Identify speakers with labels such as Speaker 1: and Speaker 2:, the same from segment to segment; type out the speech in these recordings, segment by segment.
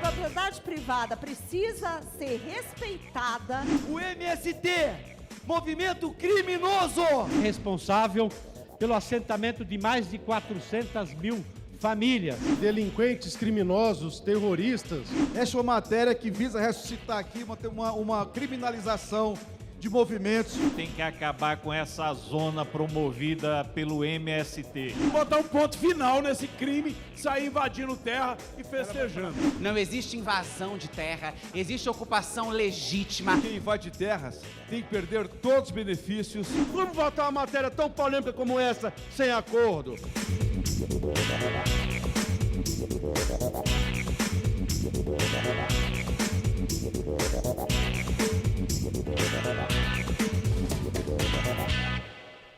Speaker 1: Propriedade privada precisa ser respeitada.
Speaker 2: O MST, movimento criminoso,
Speaker 3: responsável pelo assentamento de mais de 400 mil famílias.
Speaker 4: Delinquentes, criminosos, terroristas.
Speaker 5: Esta é uma matéria que visa ressuscitar aqui uma criminalização de movimentos.
Speaker 6: Tem que acabar com essa zona promovida pelo MST.
Speaker 2: botar um ponto final nesse crime, sair invadindo terra e festejando.
Speaker 7: Não existe invasão de terra, existe ocupação legítima.
Speaker 5: Quem invade terras tem que perder todos os benefícios.
Speaker 4: Como votar uma matéria tão polêmica como essa sem acordo?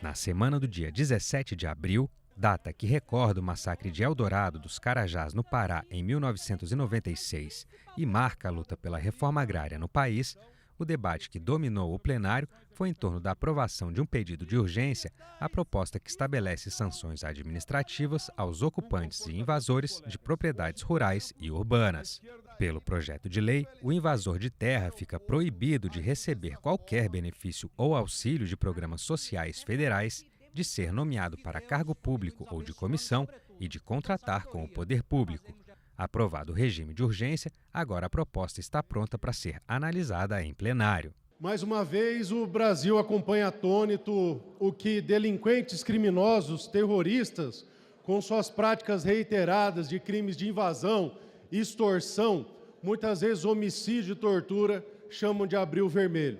Speaker 8: Na semana do dia 17 de abril, data que recorda o massacre de Eldorado dos Carajás no Pará em 1996 e marca a luta pela reforma agrária no país, o debate que dominou o plenário foi em torno da aprovação de um pedido de urgência à proposta que estabelece sanções administrativas aos ocupantes e invasores de propriedades rurais e urbanas. Pelo projeto de lei, o invasor de terra fica proibido de receber qualquer benefício ou auxílio de programas sociais federais, de ser nomeado para cargo público ou de comissão e de contratar com o poder público. Aprovado o regime de urgência, agora a proposta está pronta para ser analisada em plenário.
Speaker 4: Mais uma vez, o Brasil acompanha atônito o que delinquentes, criminosos, terroristas, com suas práticas reiteradas de crimes de invasão, extorsão, muitas vezes homicídio e tortura, chamam de abril vermelho.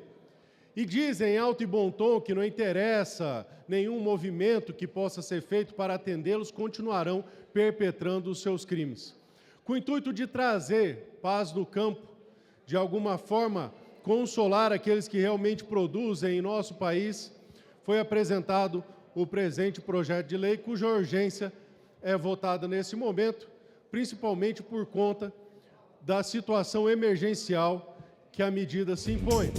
Speaker 4: E dizem em alto e bom tom que não interessa nenhum movimento que possa ser feito para atendê-los, continuarão perpetrando os seus crimes. Com o intuito de trazer paz no campo, de alguma forma consolar aqueles que realmente produzem em nosso país, foi apresentado o presente projeto de lei, cuja urgência é votada nesse momento, principalmente por conta da situação emergencial que a medida se impõe.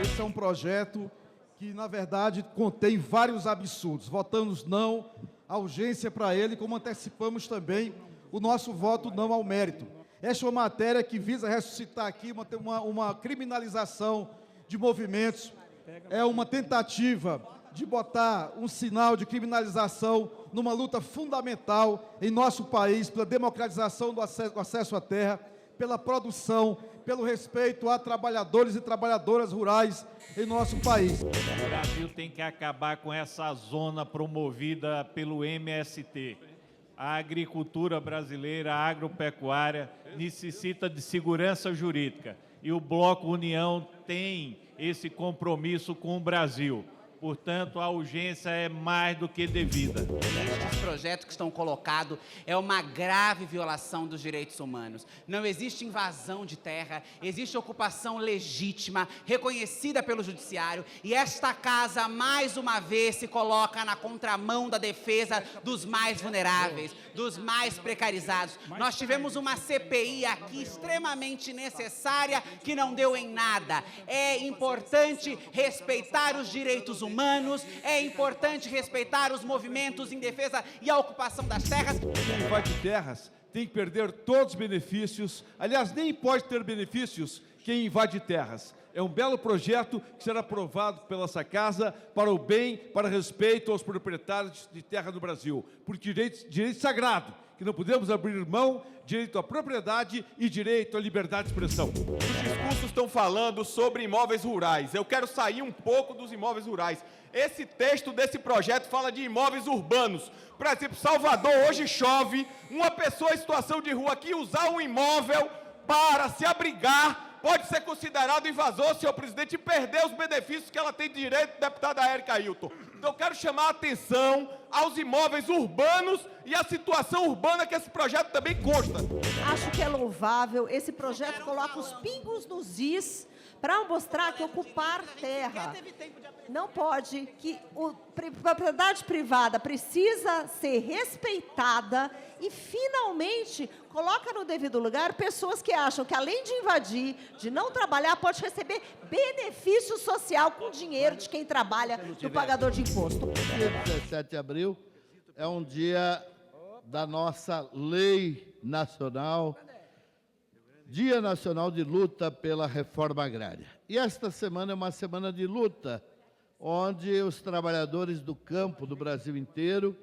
Speaker 5: Esse é um projeto que, na verdade, contém vários absurdos. Votamos não à urgência para ele, como antecipamos também o nosso voto não ao mérito. Esta é uma matéria que visa ressuscitar aqui uma criminalização de movimentos. É uma tentativa de botar um sinal de criminalização numa luta fundamental em nosso país pela democratização do acesso à terra, pela produção, pelo respeito a trabalhadores e trabalhadoras rurais em nosso país.
Speaker 6: O Brasil tem que acabar com essa zona promovida pelo MST. A agricultura brasileira, a agropecuária, necessita de segurança jurídica. E o Bloco União tem esse compromisso com o Brasil. Portanto, a urgência é mais do que devida.
Speaker 7: Estes projetos que estão colocados é uma grave violação dos direitos humanos. Não existe invasão de terra, existe ocupação legítima, reconhecida pelo Judiciário, e esta casa, mais uma vez, se coloca na contramão da defesa dos mais vulneráveis, dos mais precarizados. Nós tivemos uma CPI aqui extremamente necessária que não deu em nada. É importante respeitar os direitos humanos, é importante respeitar os movimentos em defesa e a ocupação das terras.
Speaker 5: Quem invade terras tem que perder todos os benefícios. Aliás, nem pode ter benefícios quem invade terras. É um belo projeto que será aprovado pela essa casa para o bem, para respeito aos proprietários de terra no Brasil. Porque direito sagrado, que não podemos abrir mão, direito à propriedade e direito à liberdade de expressão.
Speaker 9: Os discursos estão falando sobre imóveis rurais. Eu quero sair um pouco dos imóveis rurais. Esse texto desse projeto fala de imóveis urbanos. Por exemplo, Salvador hoje chove, uma pessoa em situação de rua aqui usar um imóvel para se abrigar pode ser considerado invasor, senhor presidente, e perder os benefícios que ela tem direito, deputada Érica Ailton. Então, eu quero chamar a atenção aos imóveis urbanos e à situação urbana que esse projeto também consta.
Speaker 1: Acho que é louvável. Esse projeto coloca os pingos nos is para mostrar que ocupar terra não pode, que propriedade privada precisa ser respeitada e, finalmente, coloca no devido lugar pessoas que acham que, além de invadir, de não trabalhar, pode receber benefício social com dinheiro de quem trabalha, do pagador de imposto.
Speaker 10: Dia 17 de abril é um dia da nossa lei nacional, Dia Nacional de Luta pela Reforma Agrária. E esta semana é uma semana de luta, onde os trabalhadores do campo do Brasil inteiro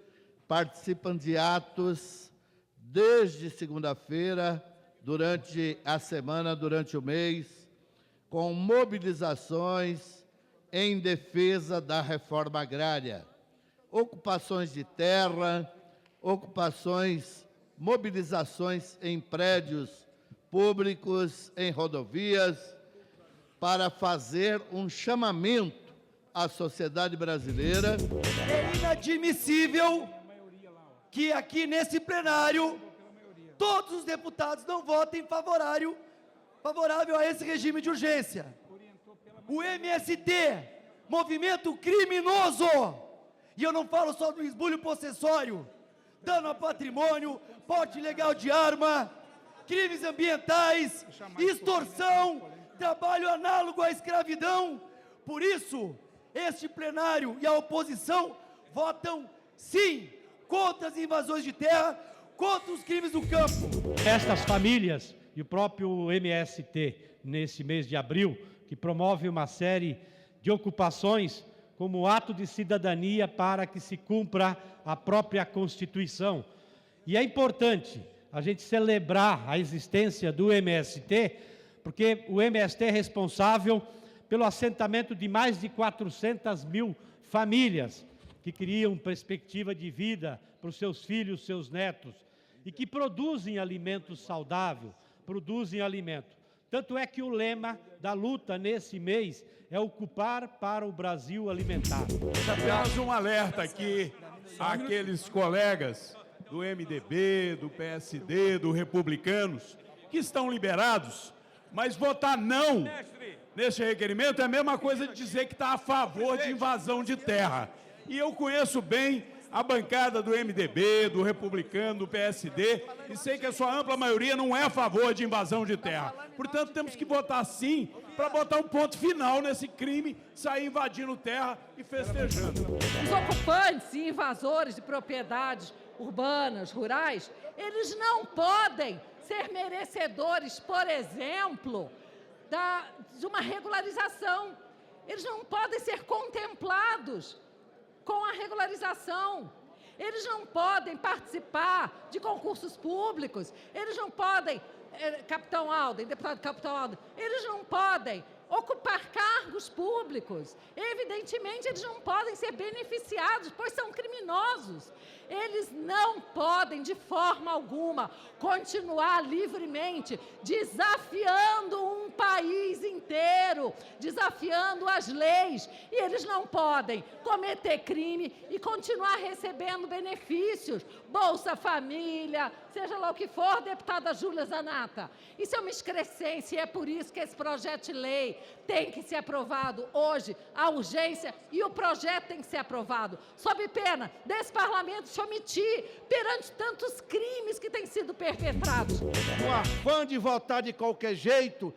Speaker 10: participam de atos desde segunda-feira, durante a semana, durante o mês, com mobilizações em defesa da reforma agrária, ocupações de terra, mobilizações em prédios públicos, em rodovias, para fazer um chamamento à sociedade brasileira.
Speaker 11: É inadmissível que aqui nesse plenário todos os deputados não votem favorável a esse regime de urgência. O MST, movimento criminoso, e eu não falo só do esbulho possessório, dano a patrimônio, porte ilegal de arma, crimes ambientais, extorsão, trabalho análogo à escravidão. Por isso, este plenário e a oposição votam sim contra as invasões de terra, contra os crimes do campo.
Speaker 3: Estas famílias e o próprio MST, nesse mês de abril, que promove uma série de ocupações como ato de cidadania para que se cumpra a própria Constituição. E é importante a gente celebrar a existência do MST, porque o MST é responsável pelo assentamento de mais de 400 mil famílias que criam perspectiva de vida para os seus filhos, seus netos, e que produzem alimentos saudáveis, produzem alimento. Tanto é que o lema da luta nesse mês é ocupar para o Brasil alimentar.
Speaker 2: Apenas um alerta aqui àqueles colegas do MDB, do PSD, do Republicanos, que estão liberados, mas votar não nesse requerimento é a mesma coisa de dizer que está a favor de invasão de terra. E eu conheço bem a bancada do MDB, do Republicano, do PSD, e sei que a sua ampla maioria não é a favor de invasão de terra. Portanto, temos que votar sim para botar um ponto final nesse crime, sair invadindo terra e festejando.
Speaker 12: Os ocupantes e invasores de propriedades urbanas, rurais, eles não podem ser merecedores, por exemplo, de uma regularização. Eles não podem ser contemplados com a regularização. Eles não podem participar de concursos públicos, eles não podem, Capitão Alden, deputado Capitão Alden, eles não podem ocupar cargos públicos. Evidentemente, eles não podem ser beneficiados, pois são criminosos. Eles não podem, de forma alguma, continuar livremente desafiando um país inteiro, desafiando as leis. E eles não podem cometer crime e continuar recebendo benefícios, Bolsa Família, seja lá o que for, deputada Júlia Zanata. Isso é uma excrescência e é por isso que esse projeto de lei tem que ser aprovado hoje, a urgência, e o projeto tem que ser aprovado, sob pena desse parlamento se omitir perante tantos crimes que têm sido perpetrados.
Speaker 11: No afã de votar de qualquer jeito,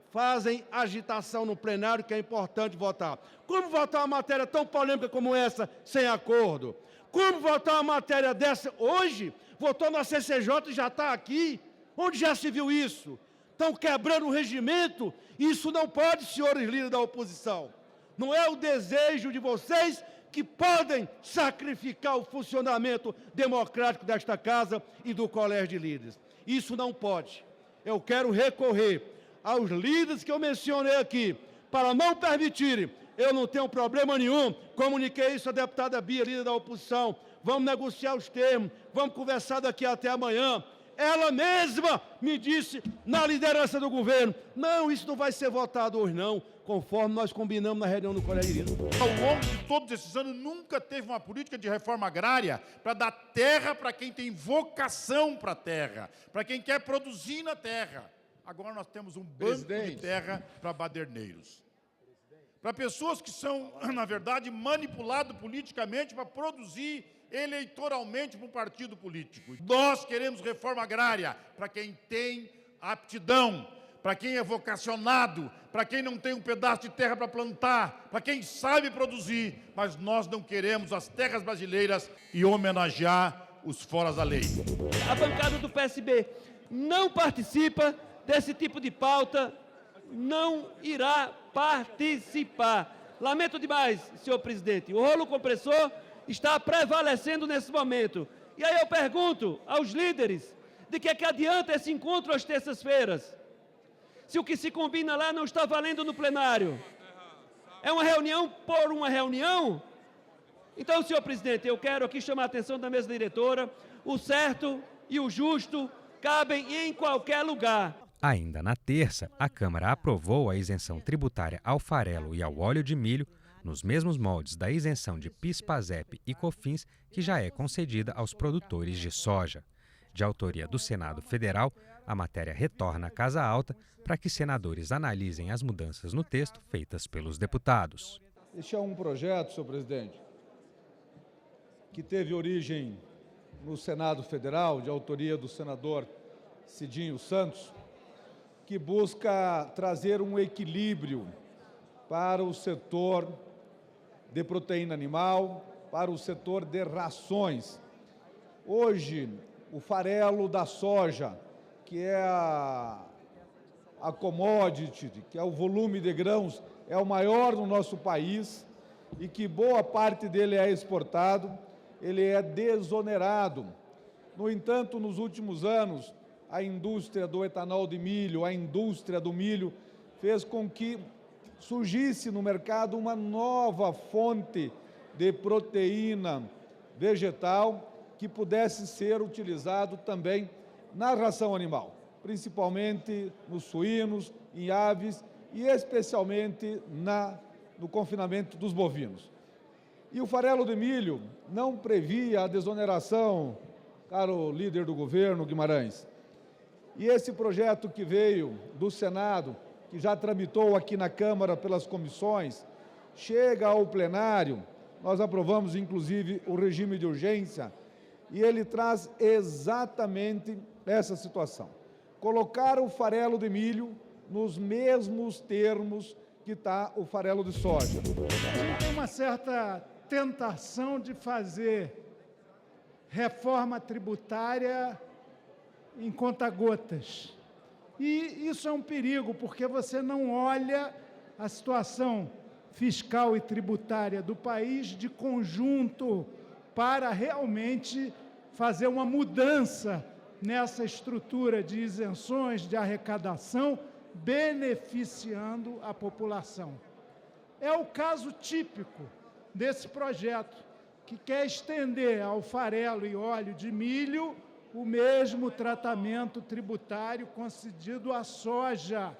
Speaker 11: fazem agitação no plenário, que é importante votar. Como votar uma matéria tão polêmica como essa sem acordo? Como votar uma matéria dessa hoje? Votou na CCJ e já está aqui? Onde já se viu isso? Estão quebrando o regimento? Isso não pode, senhores líderes da oposição. Não é o desejo de vocês que podem sacrificar o funcionamento democrático desta casa e do Colégio de Líderes. Isso não pode. Eu quero recorrer aos líderes que eu mencionei aqui, para não permitirem. Eu não tenho problema nenhum, comuniquei isso à deputada Bia, líder da oposição. Vamos negociar os termos, vamos conversar daqui até amanhã. Ela mesma me disse, na liderança do governo, não, isso não vai ser votado hoje não, conforme nós combinamos na reunião do Colégio de Líderes.
Speaker 13: Ao longo de todos esses anos, nunca teve uma política de reforma agrária para dar terra para quem tem vocação para a terra, para quem quer produzir na terra. agora nós temos um banco de terra para baderneiros. Para pessoas que são, na verdade, manipuladas politicamente para produzir eleitoralmente para um partido político. Nós queremos reforma agrária para quem tem aptidão, para quem é vocacionado, para quem não tem um pedaço de terra para plantar, para quem sabe produzir, mas nós não queremos as terras brasileiras e homenagear os foras da lei.
Speaker 14: A bancada do PSB não participa desse tipo de pauta, não irá participar. Lamento demais, senhor presidente. O rolo compressor está prevalecendo nesse momento. E aí eu pergunto aos líderes, de que adianta esse encontro às terças-feiras? Se o que se combina lá não está valendo no plenário? É uma reunião por uma reunião? Então, senhor presidente, eu quero aqui chamar a atenção da mesa diretora. O certo e o justo cabem em qualquer lugar.
Speaker 8: Ainda na terça, a Câmara aprovou a isenção tributária ao farelo e ao óleo de milho, nos mesmos moldes da isenção de PIS, PASEP e COFINS, que já é concedida aos produtores de soja. De autoria do Senado Federal, a matéria retorna à Casa Alta para que senadores analisem as mudanças no texto feitas pelos deputados.
Speaker 15: Este é um projeto, senhor presidente, que teve origem no Senado Federal, de autoria do senador Cidinho Santos, que busca trazer um equilíbrio para o setor de proteína animal, para o setor de rações. Hoje, o farelo da soja, que é a commodity, que é o volume de grãos, é o maior no nosso país e que boa parte dele é exportado, ele é desonerado. No entanto, nos últimos anos, a indústria do etanol de milho, a indústria do milho, fez com que surgisse no mercado uma nova fonte de proteína vegetal que pudesse ser utilizado também na ração animal, principalmente nos suínos, em aves e especialmente no confinamento dos bovinos. E o farelo de milho não previa a desoneração, caro líder do governo, Guimarães. E esse projeto que veio do Senado, que já tramitou aqui na Câmara pelas comissões, chega ao plenário, nós aprovamos inclusive o regime de urgência, e ele traz exatamente essa situação. Colocar o farelo de milho nos mesmos termos que está o farelo de soja.
Speaker 16: A gente tem uma certa tentação de fazer reforma tributária em conta-gotas. E isso é um perigo, porque você não olha a situação fiscal e tributária do país de conjunto para realmente fazer uma mudança nessa estrutura de isenções, de arrecadação, beneficiando a população. É o caso típico desse projeto, que quer estender ao farelo e óleo de milho o mesmo tratamento tributário concedido à soja,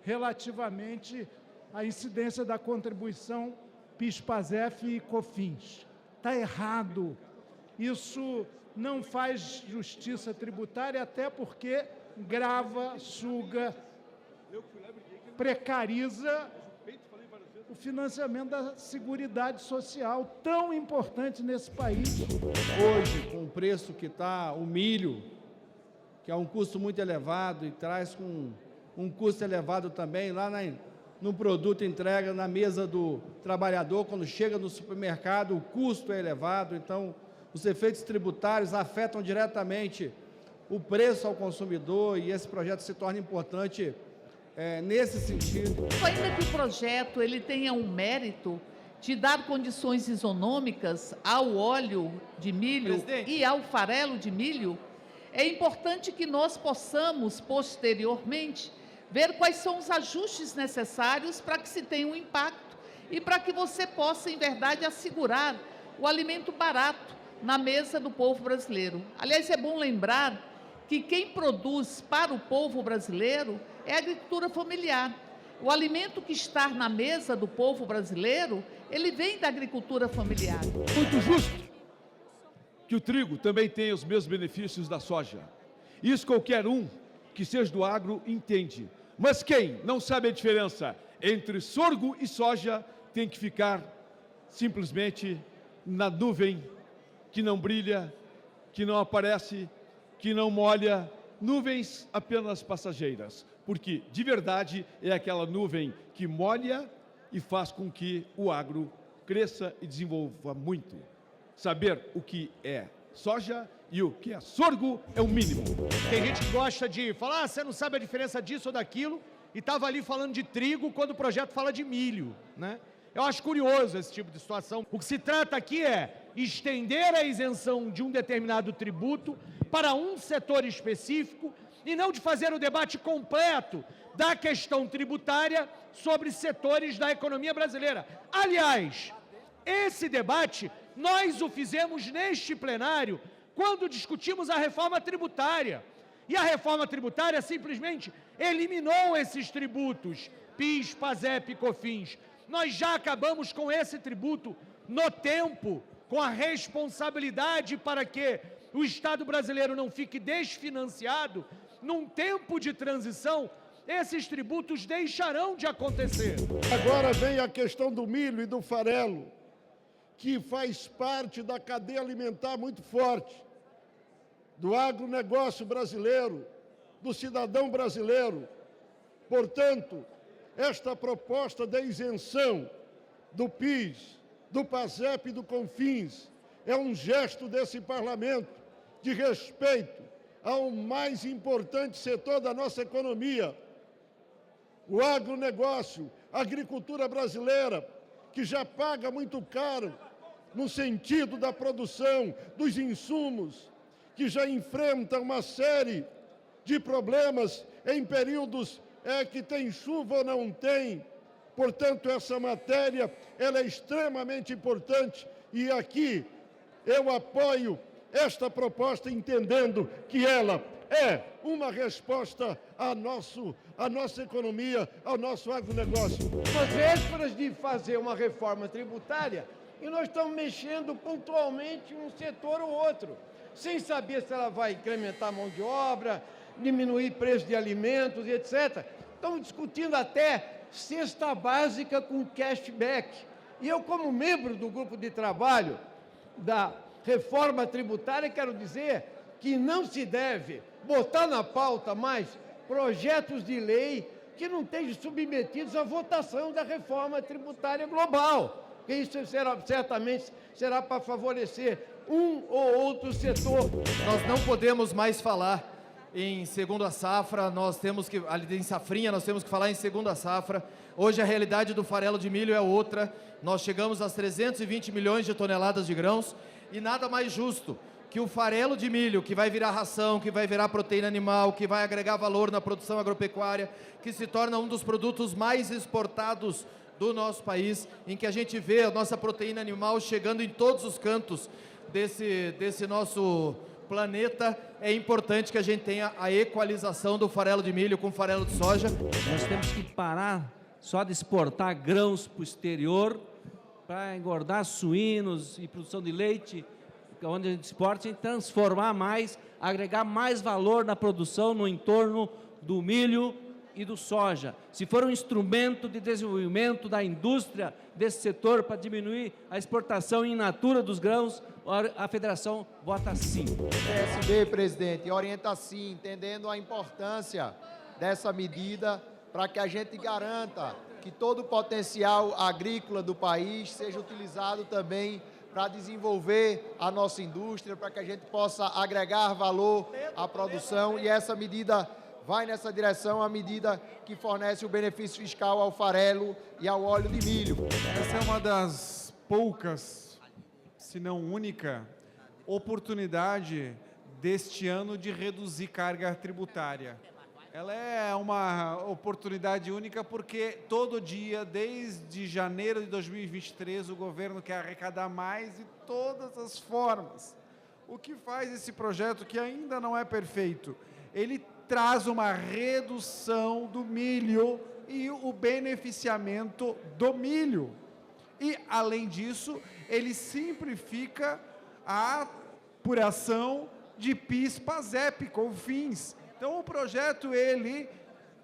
Speaker 16: relativamente à incidência da contribuição PIS, PASEF e COFINS. Está errado. Isso não faz justiça tributária, até porque grava, suga, precariza o financiamento da Seguridade Social, tão importante nesse país.
Speaker 11: Hoje, com o preço que está o milho, que é um custo muito elevado e traz com um custo elevado também lá no produto entrega na mesa do trabalhador, quando chega no supermercado, o custo é elevado, então os efeitos tributários afetam diretamente o preço ao consumidor e esse projeto se torna importante nesse sentido.
Speaker 17: Ainda que o projeto ele tenha um mérito de dar condições isonômicas ao óleo de milho e ao farelo de milho, é importante que nós possamos, posteriormente, ver quais são os ajustes necessários para que se tenha um impacto e para que você possa, em verdade, assegurar o alimento barato na mesa do povo brasileiro. Aliás, é bom lembrar que quem produz para o povo brasileiro é a agricultura familiar. O alimento que está na mesa do povo brasileiro, ele vem da agricultura familiar.
Speaker 18: Muito justo que o trigo também tenha os mesmos benefícios da soja. Isso qualquer um
Speaker 15: que seja do agro entende. Mas quem não sabe a diferença entre sorgo e soja tem que ficar simplesmente na nuvem que não brilha, que não aparece, que não molha, nuvens apenas passageiras, porque de verdade é aquela nuvem que molha e faz com que o agro cresça e desenvolva muito. Saber o que é soja e o que é sorgo é o mínimo.
Speaker 18: Tem gente que gosta de falar, você não sabe a diferença disso ou daquilo, e estava ali falando de trigo quando o projeto fala de milho, né? Eu acho curioso esse tipo de situação. O que se trata aqui é estender a isenção de um determinado tributo para um setor específico e não de fazer o debate completo da questão tributária sobre setores da economia brasileira. Aliás, esse debate nós o fizemos neste plenário quando discutimos a reforma tributária. E a reforma tributária simplesmente eliminou esses tributos, PIS, PASEP e COFINS. Nós já acabamos com esse tributo no tempo, com a responsabilidade para que o Estado brasileiro não fique desfinanciado. Num tempo de transição, esses tributos deixarão de acontecer.
Speaker 13: Agora vem a questão do milho e do farelo, que faz parte da cadeia alimentar muito forte, do agronegócio brasileiro, do cidadão brasileiro. Portanto, esta proposta de isenção do PIS, do PASEP e do COFINS é um gesto desse parlamento de respeito ao mais importante setor da nossa economia, o agronegócio, a agricultura brasileira, que já paga muito caro no sentido da produção dos insumos, que já enfrenta uma série de problemas em períodos que tem chuva ou não tem. Portanto, essa matéria ela é extremamente importante e aqui eu apoio esta proposta entendendo que ela é uma resposta à nossa economia, ao nosso agronegócio.
Speaker 11: Às vésperas de fazer uma reforma tributária, e nós estamos mexendo pontualmente em um setor ou outro, sem saber se ela vai incrementar a mão de obra, diminuir preço de alimentos e etc. Estamos discutindo até cesta básica com cashback. E eu, como membro do grupo de trabalho da reforma tributária, quero dizer que não se deve botar na pauta mais projetos de lei que não estejam submetidos à votação da reforma tributária global. Porque isso certamente será para favorecer um ou outro setor.
Speaker 19: Nós não podemos mais falar em segunda safra, ali em safrinha, nós temos que falar em segunda safra. Hoje a realidade do farelo de milho é outra. Nós chegamos às 320 milhões de toneladas de grãos e nada mais justo que o farelo de milho, que vai virar ração, que vai virar proteína animal, que vai agregar valor na produção agropecuária, que se torna um dos produtos mais exportados do nosso país, em que a gente vê a nossa proteína animal chegando em todos os cantos desse nosso planeta. É importante que a gente tenha a equalização do farelo de milho com o farelo de soja.
Speaker 20: Nós temos que parar só de exportar grãos para o exterior para engordar suínos e produção de leite, onde a gente exporta, e transformar mais, agregar mais valor na produção no entorno do milho e do soja. Se for um instrumento de desenvolvimento da indústria desse setor para diminuir a exportação in natura dos grãos, a federação vota sim.
Speaker 21: PSB, presidente, orienta sim, entendendo a importância dessa medida para que a gente garanta que todo o potencial agrícola do país seja utilizado também para desenvolver a nossa indústria, para que a gente possa agregar valor à produção, e essa medida vai nessa direção, a medida que fornece o benefício fiscal ao farelo e ao óleo de milho.
Speaker 22: Essa é uma das poucas, se não única, oportunidade deste ano de reduzir carga tributária. Ela é uma oportunidade única porque todo dia, desde janeiro de 2023, o governo quer arrecadar mais de todas as formas. O que faz esse projeto, que ainda não é perfeito, ele traz uma redução do milho e o beneficiamento do milho. E, além disso, ele simplifica a apuração de PIS, PASEP, COFINS, Então, o projeto, ele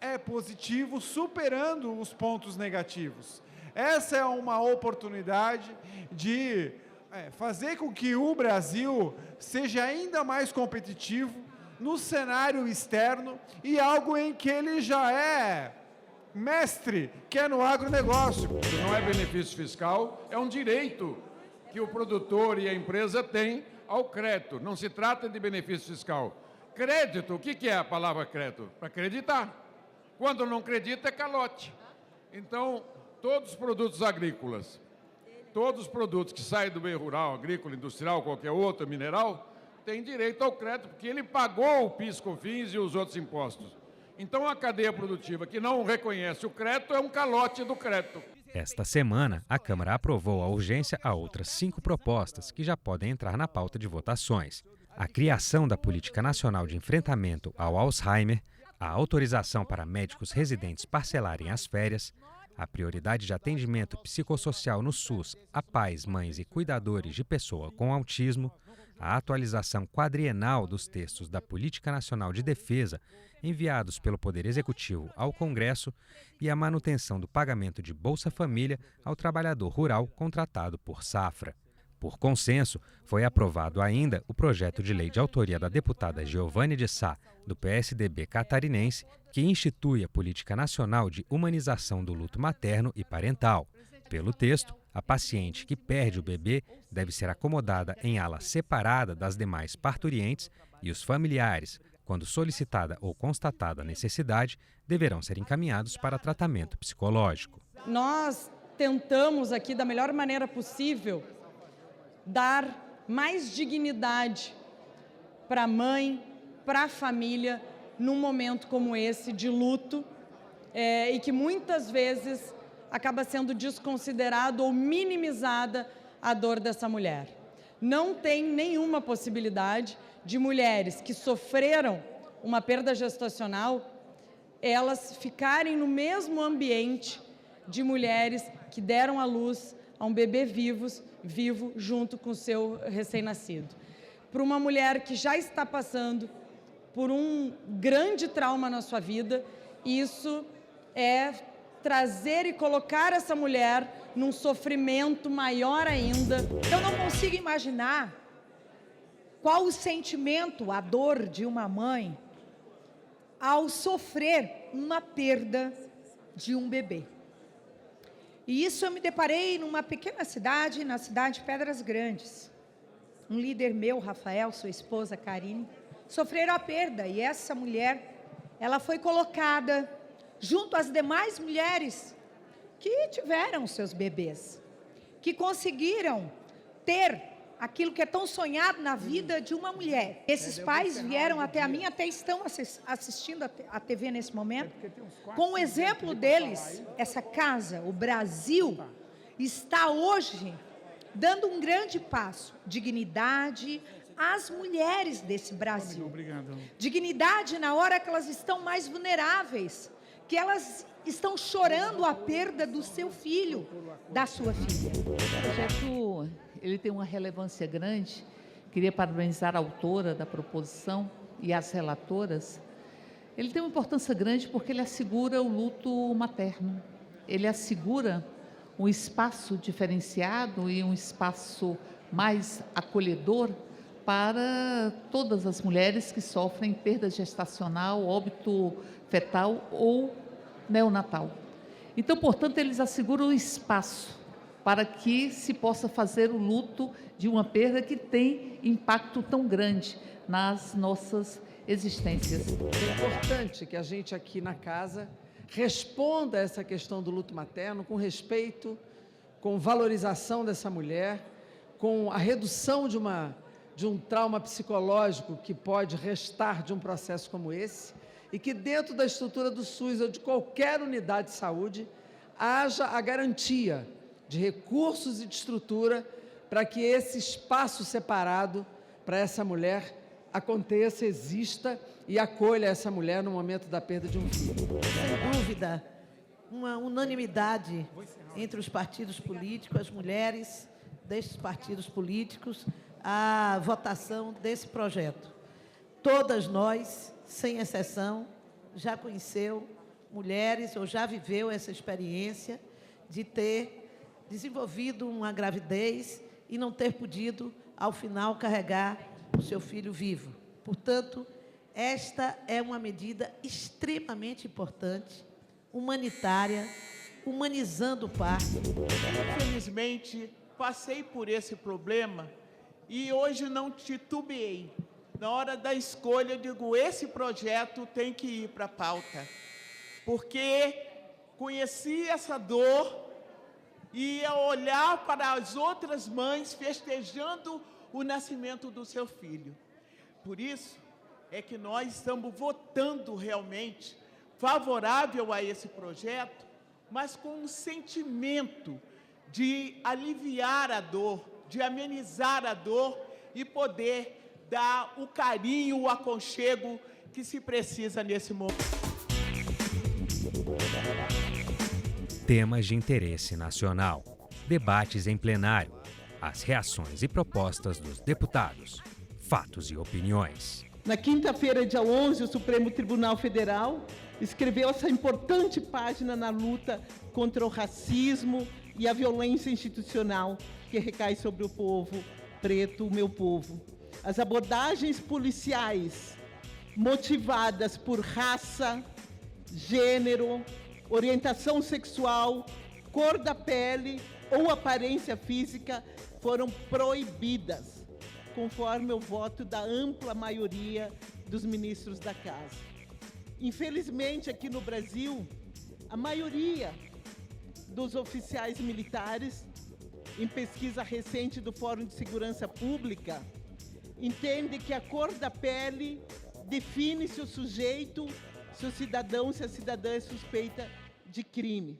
Speaker 22: é positivo, superando os pontos negativos. Essa é uma oportunidade de fazer com que o Brasil seja ainda mais competitivo no cenário externo e algo em que ele já é mestre, que é no agronegócio.
Speaker 4: Não é benefício fiscal, é um direito que o produtor e a empresa têm ao crédito. Não se trata de benefício fiscal. Crédito, o que é a palavra crédito? Para acreditar. Quando não acredita, é calote. Então, todos os produtos agrícolas, todos os produtos que saem do meio rural, agrícola, industrial, qualquer outro, mineral, têm direito ao crédito, porque ele pagou o PIS, COFINS e os outros impostos. Então, a cadeia produtiva que não reconhece o crédito é um calote do crédito.
Speaker 8: Esta semana, a Câmara aprovou a urgência a outras 5 propostas que já podem entrar na pauta de votações. A criação da Política Nacional de Enfrentamento ao Alzheimer, a autorização para médicos residentes parcelarem as férias, a prioridade de atendimento psicossocial no SUS a pais, mães e cuidadores de pessoa com autismo, a atualização quadrienal dos textos da Política Nacional de Defesa enviados pelo Poder Executivo ao Congresso e a manutenção do pagamento de Bolsa Família ao trabalhador rural contratado por safra. Por consenso, foi aprovado ainda o projeto de lei de autoria da deputada Giovane de Sá, do PSDB catarinense, que institui a Política Nacional de Humanização do Luto Materno e Parental. Pelo texto, a paciente que perde o bebê deve ser acomodada em ala separada das demais parturientes e os familiares, quando solicitada ou constatada a necessidade, deverão ser encaminhados para tratamento psicológico.
Speaker 6: Nós tentamos aqui, da melhor maneira possível, dar mais dignidade para a mãe, para a família, num momento como esse de luto, e que muitas vezes acaba sendo desconsiderado ou minimizada a dor dessa mulher. Não tem nenhuma possibilidade de mulheres que sofreram uma perda gestacional, elas ficarem no mesmo ambiente de mulheres que deram à luz a um bebê vivo junto com o seu recém-nascido. Para uma mulher que já está passando por um grande trauma na sua vida, isso é trazer e colocar essa mulher num sofrimento maior ainda.
Speaker 23: Eu não consigo imaginar qual o sentimento, a dor de uma mãe ao sofrer uma perda de um bebê. E isso eu me deparei numa pequena cidade, na cidade de Pedras Grandes. Um líder meu, Rafael, sua esposa, Karine, sofreram a perda. E essa mulher, ela foi colocada junto às demais mulheres que tiveram seus bebês, que conseguiram ter aquilo que é tão sonhado na vida de uma mulher. Esses pais vieram até a mim, até estão assistindo a TV nesse momento. Com o exemplo deles, essa casa, o Brasil, está hoje dando um grande passo. Dignidade às mulheres desse Brasil. Dignidade na hora que elas estão mais vulneráveis, que elas estão chorando a perda do seu filho, da sua filha.
Speaker 17: O projeto, ele tem uma relevância grande. Queria parabenizar a autora da proposição e as relatoras. Ele tem uma importância grande porque ele assegura o luto materno. Ele assegura um espaço diferenciado e um espaço mais acolhedor para todas as mulheres que sofrem perda gestacional, óbito fetal ou neonatal. Então, portanto, eles asseguram o espaço para que se possa fazer o luto de uma perda que tem impacto tão grande nas nossas existências.
Speaker 24: É importante que a gente aqui na casa responda a essa questão do luto materno com respeito, com valorização dessa mulher, com a redução de um trauma psicológico que pode restar de um processo como esse, e que dentro da estrutura do SUS ou de qualquer unidade de saúde haja a garantia de recursos e de estrutura para que esse espaço separado para essa mulher aconteça, exista e acolha essa mulher no momento da perda de um filho.
Speaker 23: Sem dúvida, uma unanimidade entre os partidos políticos, as mulheres destes partidos políticos, a votação desse projeto. Todas nós
Speaker 1: sem exceção, já conheceu mulheres ou já viveu essa experiência de ter desenvolvido uma gravidez e não ter podido, ao final, carregar o seu filho vivo. Portanto, esta é uma medida extremamente importante, humanitária, humanizando o parto.
Speaker 5: Infelizmente, passei por esse problema e hoje não titubeei. Na hora da escolha, eu digo, esse projeto tem que ir para a pauta. Porque conheci essa dor e ia olhar para as outras mães festejando o nascimento do seu filho. Por isso é que nós estamos votando realmente favorável a esse projeto, mas com um sentimento de aliviar a dor, de amenizar a dor e poder dar o carinho, o aconchego que se precisa nesse momento.
Speaker 8: Temas de interesse nacional, debates em plenário, as reações e propostas dos deputados, fatos e opiniões.
Speaker 7: Na quinta-feira, dia 11, o Supremo Tribunal Federal escreveu essa importante página na luta contra o racismo e a violência institucional que recai sobre o povo preto, o meu povo. As abordagens policiais motivadas por raça, gênero, orientação sexual, cor da pele ou aparência física foram proibidas, conforme o voto da ampla maioria dos ministros da Casa. Infelizmente, aqui no Brasil, a maioria dos oficiais militares, em pesquisa recente do Fórum de Segurança Pública, entende que a cor da pele define se o sujeito, se o cidadão, se a cidadã é suspeita de crime.